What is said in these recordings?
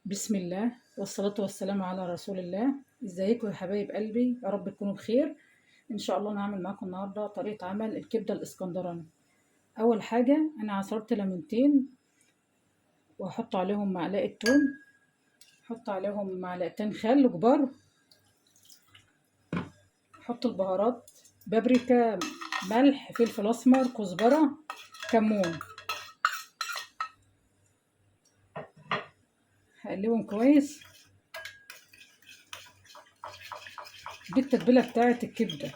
بسم الله والصلاة والسلام على رسول الله. ازيكم يا حبايب قلبي، يا رب تكونوا بخير. ان شاء الله انا هعمل معاكم النهارده طريقة عمل الكبدة الاسكندراني. اول حاجة انا عصرت ليمونتين واحط عليهم معلقة توم، احط عليهم معلقتين خل كبار، احط البهارات بابريكا، ملح، فلفل اسمر، كزبرة، كمون. هقلبهم كويس. دي التتبيلة بتاعت الكبدة.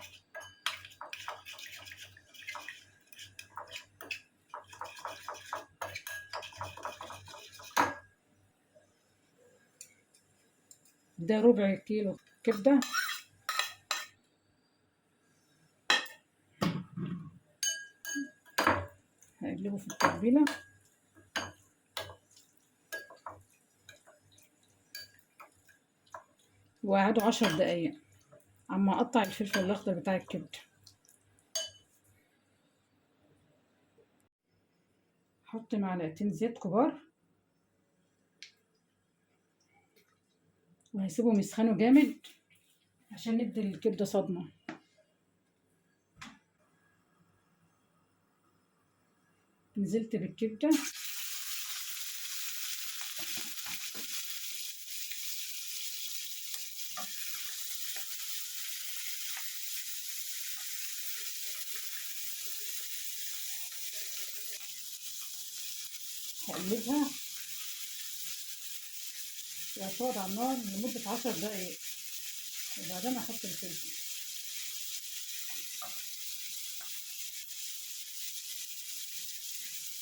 ده ربع كيلو كبدة. هقلبه في التتبيلة وقعدوا 10 دقايق اما اقطع الفلفل الاخضر بتاع الكبده. احط معلقتين زيت كبار وهسيبهم يسخنوا جامد عشان ندي الكبده صدمه. نزلت بالكبده هقلبها وهتقعد على النار لمده 10 دقايق وبعدين احط الفلفل.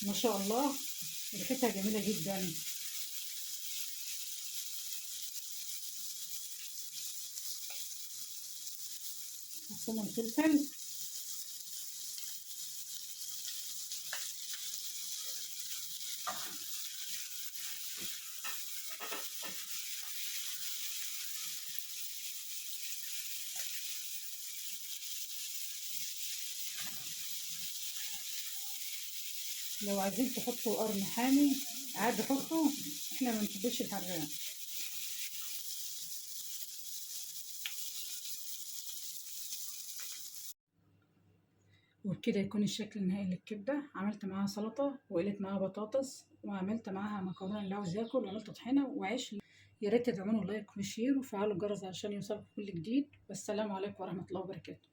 ما شاء الله ريحتها جميله جدا. حطينا الفلفل لو عايزين تحطوا قرن حامي عادي حطوا، احنا ما بنحبش الحراق. وبكده يكون الشكل النهائي للكبده. عملت معاها سلطه وقلت معاها بطاطس وعملت معاها مكرونه اللي عاوز ياكل وعملت طحينه وعيش. يا ريت تدعموني لايك وشير وفعلوا الجرس عشان يوصلكم كل جديد. والسلام عليكم ورحمه الله وبركاته.